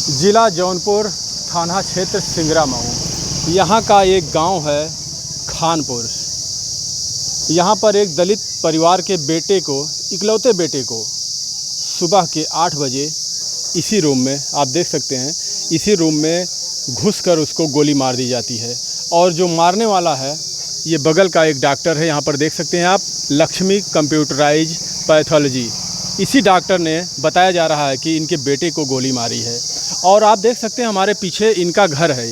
ज़िला जौनपुर, थाना क्षेत्र सिंगरा मऊ। यहाँ का एक गांव है खानपुर। यहाँ पर एक दलित परिवार के बेटे को, इकलौते बेटे को सुबह के 8 बजे इसी रूम में, आप देख सकते हैं, इसी रूम में घुसकर उसको गोली मार दी जाती है। और जो मारने वाला है ये बगल का एक डॉक्टर है। यहाँ पर देख सकते हैं आप, लक्ष्मी कंप्यूटराइज पैथोलॉजी, इसी डॉक्टर ने बताया जा रहा है कि इनके बेटे को गोली मारी है। और आप देख सकते हैं हमारे पीछे इनका घर है,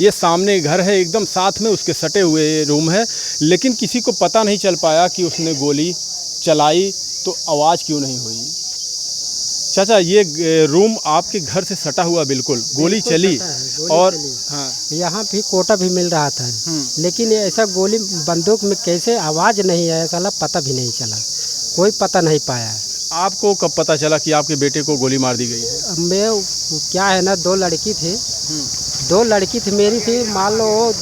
ये सामने घर है, एकदम साथ में उसके सटे हुए रूम है। लेकिन किसी को पता नहीं चल पाया कि उसने गोली चलाई तो आवाज़ क्यों नहीं हुई। चाचा, ये रूम आपके घर से सटा हुआ, बिल्कुल गोली चली और हाँ, यहाँ भी कोटा भी मिल रहा था, लेकिन ऐसा गोली बंदूक में कैसे आवाज़ नहीं आया, साला पता भी नहीं चला, कोई पता नहीं पाया। आपको कब पता चला कि आपके बेटे को गोली मार दी गई है? मैं क्या है ना, दो लड़की थी मेरी थी, मान लो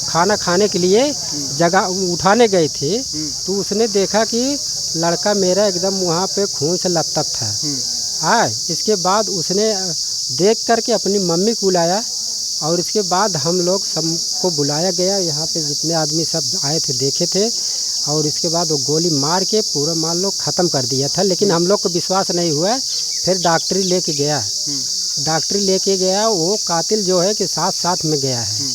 खाना खाने के लिए जगह उठाने गए थे, तो उसने देखा कि लड़का मेरा एकदम वहाँ पे खून से लथपथ था। हाँ, इसके बाद उसने देख करके अपनी मम्मी को बुलाया और इसके बाद हम लोग सबको बुलाया गया। यहाँ पे जितने आदमी सब आए थे, देखे थे, और इसके बाद वो गोली मार के पूरा मान लो ख़त्म कर दिया था। लेकिन हम लोग को विश्वास नहीं हुआ। फिर डॉक्टरी लेके गया, वो कातिल जो है कि साथ में गया है,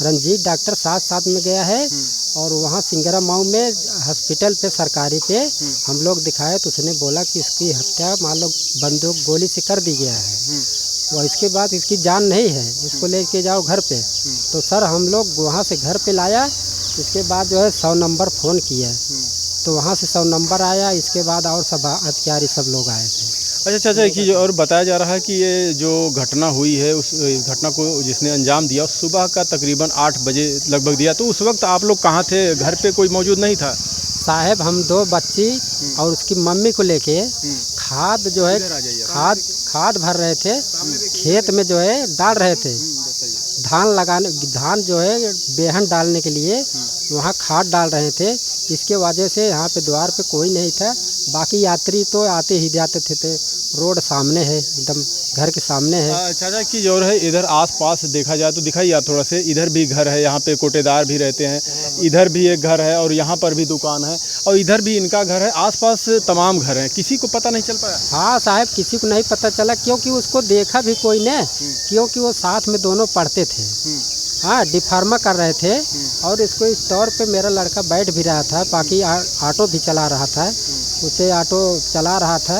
रंजीत डॉक्टर साथ में गया है। और वहाँ सिंगरा मऊ में हॉस्पिटल पे सरकारी पे हम लोग दिखाए तो उसने बोला कि इसकी हत्या मान लो बंदूक गोली से कर दी गया है। और इसके बाद इसकी जान नहीं है, इसको लेके जाओ घर पे। तो सर हम लोग वहाँ से घर पे लाया, इसके बाद जो है 100 नंबर फ़ोन किया, तो वहाँ से 100 नंबर आया। इसके बाद और सब अधिकारी सब लोग आए थे। अच्छा चाचा, एक चीज़ और बताया जा रहा है कि ये जो घटना हुई है, उस घटना को जिसने अंजाम दिया सुबह का तकरीबन 8 बजे लगभग दिया, तो उस वक्त आप लोग कहाँ थे? घर पे कोई मौजूद नहीं था? साहब, हम 2 बच्ची और उसकी मम्मी को लेके खाद जो है खाद भर रहे थे, खेत में जो है डाल रहे थे, धान जो है बेहन डालने के लिए वहाँ खाद डाल रहे थे। इसके वजह से यहाँ पे द्वार पे कोई नहीं था। बाकी यात्री तो आते ही जाते थे। रोड सामने है, एकदम घर के सामने है। चाचा की जो है, इधर आसपास देखा जाए तो दिखाइए आप थोड़ा से, इधर भी घर है, यहाँ पे कोटेदार भी रहते हैं, इधर भी एक घर है और यहाँ पर भी दुकान है और इधर भी इनका घर है। आसपास तमाम घर हैं, किसी को पता नहीं चल पाया? हाँ साहब, किसी को नहीं पता चला, क्योंकि उसको देखा भी कोई ने, क्योंकि वो साथ में दोनों पढ़ते थे। हाँ, डिफार्मा कर रहे थे। और इसको स्टोर पे मेरा लड़का बैठ भी रहा था, बाकी ऑटो भी चला रहा था, उसे ऑटो चला रहा था।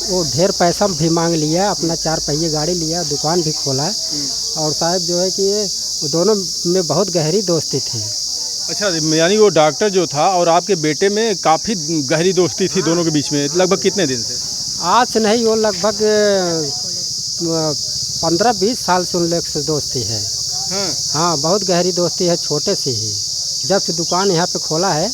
वो ढेर पैसा भी मांग लिया, अपना 4 पहिए गाड़ी लिया, दुकान भी खोला। और साहब जो है कि ये दोनों में बहुत गहरी दोस्ती थी। अच्छा, यानी वो डॉक्टर जो था और आपके बेटे में काफ़ी गहरी दोस्ती थी दोनों के बीच में। लगभग कितने दिन से? आज से नहीं, वो लगभग 15-20 साल से उन लोग से दोस्ती है। हाँ, बहुत गहरी दोस्ती है, छोटे से ही। जब से दुकान यहाँ पे खोला है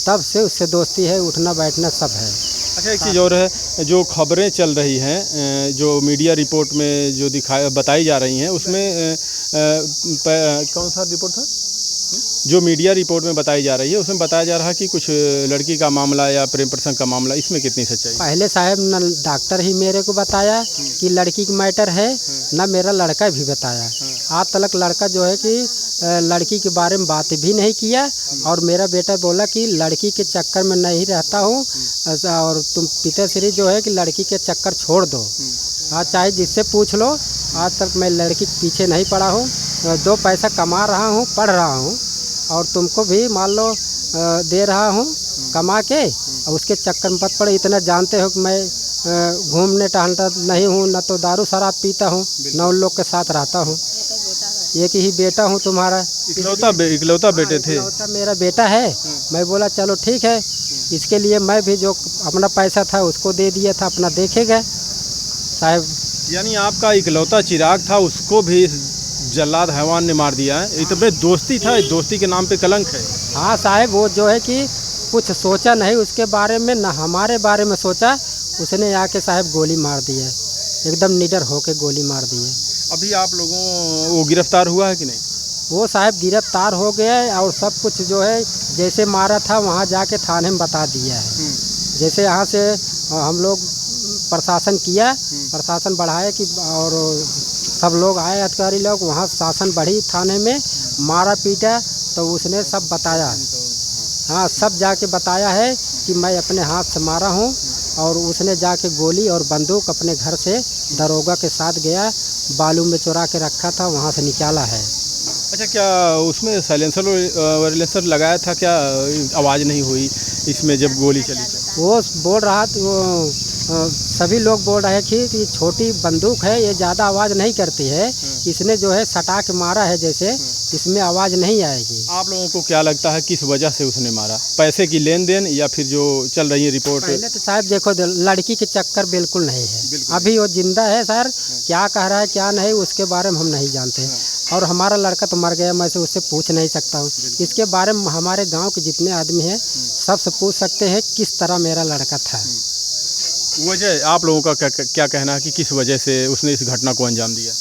तब से उससे दोस्ती है, उठना बैठना सब है। अच्छा, एक चीज़ और है, जो खबरें चल रही हैं, जो मीडिया रिपोर्ट में जो बताई जा रही हैं, उसमें कौन सा रिपोर्ट था? जो मीडिया रिपोर्ट में बताई जा रही है उसमें बताया जा रहा है कि कुछ लड़की का मामला या प्रेम प्रसंग का मामला, इसमें कितनी सच्चाई? पहले साहब न डॉक्टर ही मेरे को बताया कि लड़की की मैटर है, ना मेरा लड़का भी बताया। आज तक लड़का जो है कि लड़की के बारे में बात भी नहीं किया। और मेरा बेटा बोला कि लड़की के चक्कर में नहीं रहता हूँ, और तुम पिताश्री जो है कि लड़की के चक्कर छोड़ दो। हाँ, चाहे जिससे पूछ लो, आज तक मैं लड़की के पीछे नहीं पड़ा हूँ, 2 पैसा कमा रहा हूँ, पढ़ रहा हूँ, और तुमको भी मान लो दे रहा हूँ कमा के। और उसके चक्कर में मत पड़े। इतना जानते हो कि मैं घूमने टहलता नहीं हूँ, न तो दारू शराब पीता हूँ, न उन लोग के साथ रहता हूँ। एक ही बेटा हूँ तुम्हारा। इकलौता बेटे थे? इकलौता मेरा बेटा है। मैं बोला चलो ठीक है, इसके लिए मैं भी जो अपना पैसा था उसको दे दिया था, अपना देखेगा साहब। यानी आपका इकलौता चिराग था, उसको भी जल्लाद हैवान ने मार दिया है। इतने दोस्ती था, दोस्ती के नाम पे कलंक है। हाँ साहब, वो जो है कि कुछ सोचा नहीं उसके बारे में, ना हमारे बारे में सोचा, उसने आके साहब गोली मार दी है, एकदम निडर होके गोली मार दी है। अभी आप लोगों वो गिरफ्तार हुआ है कि नहीं? वो साहब गिरफ्तार हो गया और सब कुछ जो है जैसे मारा था वहाँ जाके थाने में बता दिया है। जैसे यहाँ से हम लोग प्रशासन किया, प्रशासन बढ़ाया कि और सब लोग आए अधिकारी लोग, वहाँ शासन बढ़ी थाने में, मारा पीटा तो उसने सब बताया। हाँ, सब जाके बताया है कि मैं अपने हाथ से मारा हूँ, और उसने जाके गोली और बंदूक अपने घर से दरोगा के साथ गया, बालू में चुरा के रखा था, वहाँ से निकाला है। अच्छा, क्या उसमें साइलेंसर लगाया था क्या? आवाज़ नहीं हुई इसमें जब गोली चली तो? वो बोल रहा था, वो सभी लोग बोल रहे थे कि छोटी बंदूक है, ये ज़्यादा आवाज़ नहीं करती है, इसने जो है सटा के मारा है, जैसे इसमें आवाज़ नहीं आएगी। आप लोगों को क्या लगता है किस वजह से उसने मारा? पैसे की लेन देन या फिर जो चल रही है रिपोर्ट? पहले तो साहब देखो, लड़की के चक्कर बिल्कुल नहीं है, अभी वो जिंदा है सर, क्या कह रहा है क्या नहीं उसके बारे में हम नहीं जानते, और हमारा लड़का तो मर गया, मैं से उससे पूछ नहीं सकता हूँ। इसके बारे में हमारे गांव के जितने आदमी हैं सबसे पूछ सकते हैं किस तरह मेरा लड़का था। वजह आप लोगों का क्या कहना है कि किस वजह से उसने इस घटना को अंजाम दिया?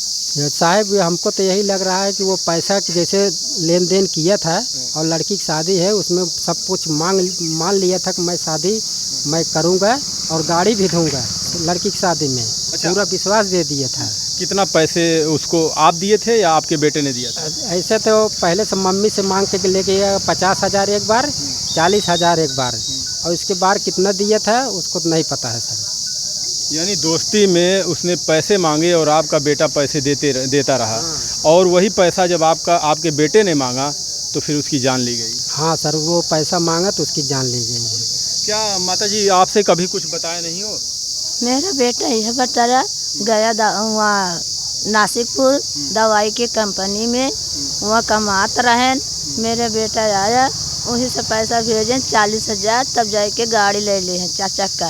साहब हमको तो यही लग रहा है कि वो पैसा की जैसे लेन देन किया था, और लड़की की शादी है, उसमें सब कुछ मान लिया था कि मैं शादी मैं करूँगा और गाड़ी भी दूँगा लड़की की शादी में। अच्छा। पूरा विश्वास दे दिया था। कितना पैसे उसको आप दिए थे या आपके बेटे ने दिया था? ऐसे तो पहले से मम्मी से मांग के लेके गया 50,000 एक बार, 40,000 एक बार, और इसके बाद कितना दिया था उसको तो नहीं पता है सर। यानी दोस्ती में उसने पैसे मांगे और आपका बेटा पैसे देता रहा। हाँ। और वही पैसा जब आपके बेटे ने मांगा तो फिर उसकी जान ली गई। हाँ सर, वो पैसा मांगा तो उसकी जान ली गई है। क्या माताजी आपसे कभी कुछ बताया नहीं हो? मेरा बेटा यह बताया गया वहाँ नासिकपुर दवाई की कंपनी में, वहाँ कमात रहें, मेरे बेटा आया वहीं से पैसा भेजें 40,000, तब जाके गाड़ी ले ली है 4 चक्का।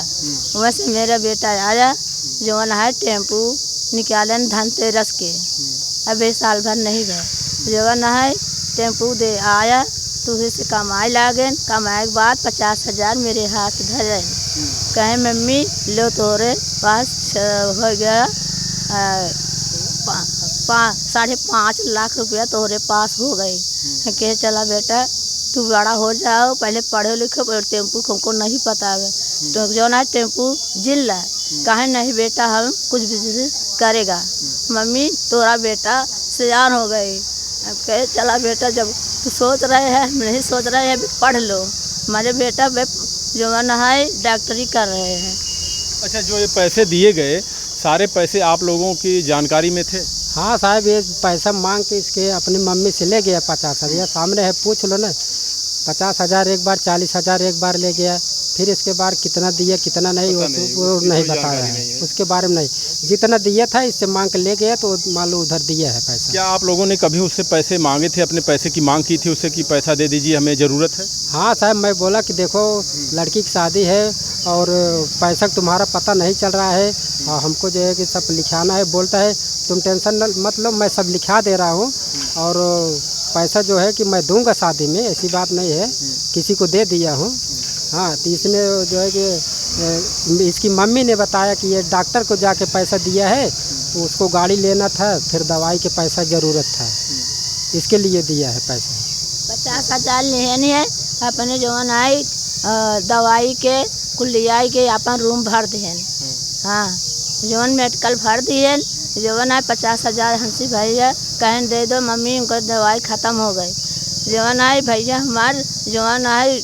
वैसे मेरा बेटा आया जो है टेम्पू निकालन धनतेरस के, अभी साल भर नहीं गए, जो है टेम्पू दे आया तो उसी से कमाई लागे, कमाए के बाद 50,000 मेरे हाथ धरे, कहे मम्मी लो तोरे पास हो गया 5.5 लाख रुपया तोरे पास हो गई। कहे चला बेटा तू बड़ा हो जाओ, पहले पढ़े लिखे, टेम्पू हमको नहीं पता है, तो जो ना टेम्पू जिला कहे नहीं बेटा हम कुछ बिजनेस करेगा, मम्मी तोरा बेटा सियान हो गई। अब कहे चला बेटा जब तू सोच रहे हैं हम नहीं सोच रहे हैं, पढ़ लो, हमारे बेटा जो है डॉक्टरी कर रहे हैं। अच्छा, जो ये पैसे दिए गए सारे पैसे आप लोगों की जानकारी में थे? हाँ साहब, ये पैसा मांग के इसके अपनी मम्मी से ले गया 50,000, सामने है पूछ लो ना, 50,000 एक बार, 40,000 एक बार ले गया, फिर इसके बाद कितना दिया कितना नहीं वो नहीं बताया है, उसके बारे में नहीं, जितना दिया था इससे मांग के ले गया तो मान लो उधर दिया है पैसा। क्या आप लोगों ने कभी उससे पैसे मांगे थे, अपने पैसे की मांग की थी उससे कि पैसा दे दीजिए हमें ज़रूरत है? हाँ साहब, मैं बोला कि देखो लड़की की शादी है और पैसा तुम्हारा पता नहीं चल रहा है, और हमको जो है कि सब लिखाना है, बोलता है तुम टेंशन मत लो, मैं सब लिखा दे रहा हूँ, और पैसा जो है कि मैं दूंगा शादी में, ऐसी बात नहीं है, किसी को दे दिया हूँ। हाँ, तो इसने जो है कि इसकी मम्मी ने बताया कि ये डॉक्टर को जाके पैसा दिया है, उसको गाड़ी लेना था, फिर दवाई के पैसा ज़रूरत था, इसके लिए दिया है पैसा। 50,000 लेनी है अपने जवन आई दवाई के कुलियाई के अपन रूम भर दिए। हाँ, जवन मेडिकल भर दिए, जवन है 50,000 हंसी भैया कहें दे दो मम्मी उनका दवाई ख़त्म हो गई। जवन है भैया हमार जवन है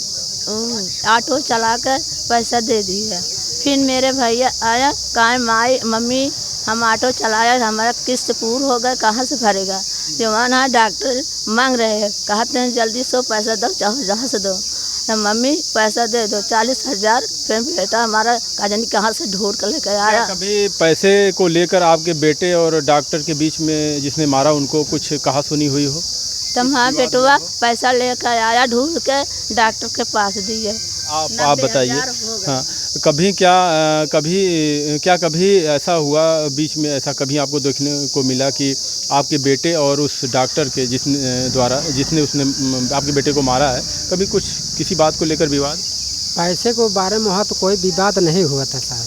ऑटो चला कर पैसा दे दिया, फिर मेरे भैया आया कहे माई मम्मी हम ऑटो चलाया, हमारा किस्त पूरा हो गया, कहाँ से भरेगा? जवान है डॉक्टर मांग रहे हैं, कहते हैं जल्दी से पैसा दो, चाहो जहाँ से दो, तो मम्मी पैसा दे दो 40,000, फिर बेटा हमारा काजनी कहाँ से ढूंढ कर लेकर आया। कभी पैसे को लेकर आपके बेटे और डॉक्टर के बीच में जिसने मारा उनको कुछ कहा सुनी हुई हो? तब हाँ बेटुआ पैसा लेकर आया ढूंढ के डॉक्टर के पास दिए। आप बताइए। हाँ, कभी ऐसा हुआ बीच में, ऐसा कभी आपको देखने को मिला कि आपके बेटे और उस डॉक्टर के जिसने उसने आपके बेटे को मारा है, कभी कुछ किसी बात को लेकर विवाद? पैसे को बारे में वहाँ तो कोई विवाद नहीं हुआ था साहब।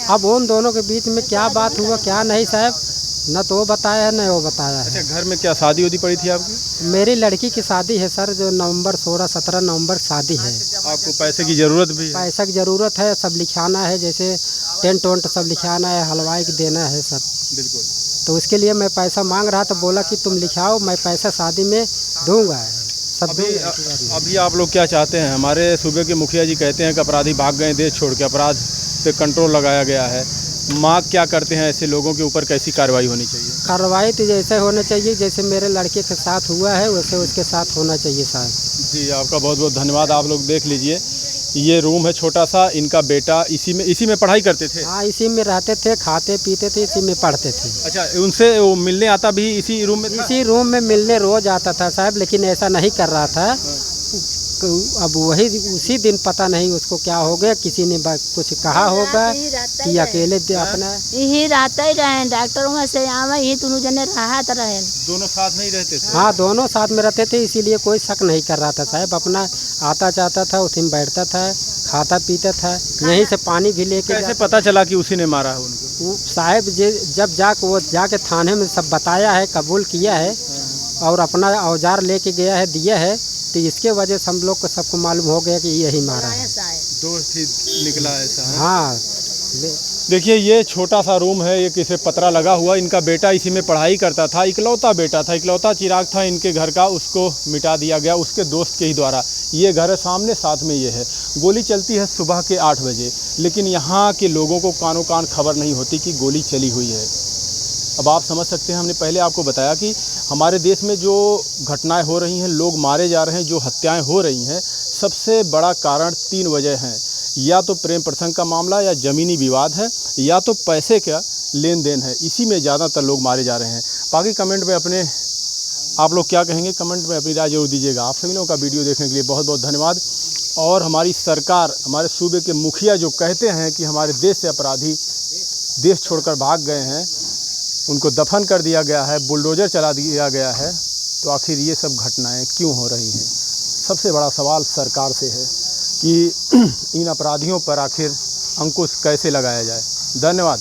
अब उन दोनों के बीच में क्या बात हुआ क्या नहीं साहब, न तो वो बताया है न वो बताया है। अच्छा, घर में क्या शादी उदी पड़ी थी आपकी? मेरी लड़की की शादी है सर, जो 16-17 नवंबर शादी है। आपको पैसे की ज़रूरत भी है? पैसा की ज़रूरत है, सब लिखाना है, जैसे टेंट वेंट सब लिखाना है, हलवाई को देना है सब। बिल्कुल। तो उसके लिए मैं पैसा मांग रहा था, बोला कि तुम लिखाओ, मैं पैसा शादी में दूंगा सब दूंगा। अभी आप लोग क्या चाहते हैं? हमारे सूबे के मुखिया जी कहते हैं कि अपराधी भाग गए देश छोड़ के, अपराध पे कंट्रोल लगाया गया है। माँ क्या करते हैं ऐसे लोगों के ऊपर कैसी कार्रवाई होनी चाहिए? कार्रवाई तो जैसे होना चाहिए, जैसे मेरे लड़के के साथ हुआ है वैसे उसके साथ होना चाहिए साहब। जी, आपका बहुत बहुत धन्यवाद। आप लोग देख लीजिए, ये रूम है छोटा सा, इनका बेटा इसी में पढ़ाई करते थे। हाँ, इसी में रहते थे, खाते पीते थे, इसी में पढ़ते थे। अच्छा, उनसे वो मिलने आता भी इसी रूम में था? इसी रूम में मिलने रोज आता था साहब, लेकिन ऐसा नहीं कर रहा था। अब वही उसी दिन पता नहीं उसको क्या हो गया, किसी ने कुछ कहा होगा कि अकेले अपना यही रहता ही रहे, डॉक्टरों में से आवे यही दोनों जने राहत रहे। दोनों साथ नहीं रहते थे? हाँ, दोनों साथ में रहते थे, इसीलिए कोई शक नहीं कर रहा था साहब। अपना आता जाता था, उसी में बैठता था, खाता पीता था, यहीं से पानी भी लेके। कैसे पता चला कि उसी ने मारा है उनको? साहब जब वो जाके थाने में सब बताया है, कबूल किया है और अपना औजार लेके गया है, दिया है, तो इसके वजह से हम लोग को सबको मालूम हो गया कि यही मारा है। दोस्त ही निकला ऐसा है? हाँ। देखिए, ये छोटा सा रूम है, ये किसे पतरा लगा हुआ। इनका बेटा इसी में पढ़ाई करता था, इकलौता बेटा था, इकलौता चिराग था इनके घर का, उसको मिटा दिया गया उसके दोस्त के ही द्वारा। ये घर है सामने, साथ में ये है। गोली चलती है सुबह के 8 बजे, लेकिन यहाँ के लोगों को कानों कान खबर नहीं होती कि गोली चली हुई है। अब आप समझ सकते हैं, हमने पहले आपको बताया कि हमारे देश में जो घटनाएं हो रही हैं, लोग मारे जा रहे हैं, जो हत्याएं हो रही हैं, सबसे बड़ा कारण 3 वजह हैं। या तो प्रेम प्रसंग का मामला, या ज़मीनी विवाद है, या तो पैसे का लेन देन है। इसी में ज़्यादातर लोग मारे जा रहे हैं। बाकी कमेंट में अपने आप लोग क्या कहेंगे, कमेंट में अपनी राय जरूर दीजिएगा। आप सभी लोगों का वीडियो देखने के लिए बहुत बहुत धन्यवाद। और हमारी सरकार, हमारे सूबे के मुखिया जो कहते हैं कि हमारे देश से अपराधी देश छोड़कर भाग गए हैं, उनको दफन कर दिया गया है, बुलडोज़र चला दिया गया है, तो आखिर ये सब घटनाएं क्यों हो रही हैं? सबसे बड़ा सवाल सरकार से है कि इन अपराधियों पर आखिर अंकुश कैसे लगाया जाए। धन्यवाद।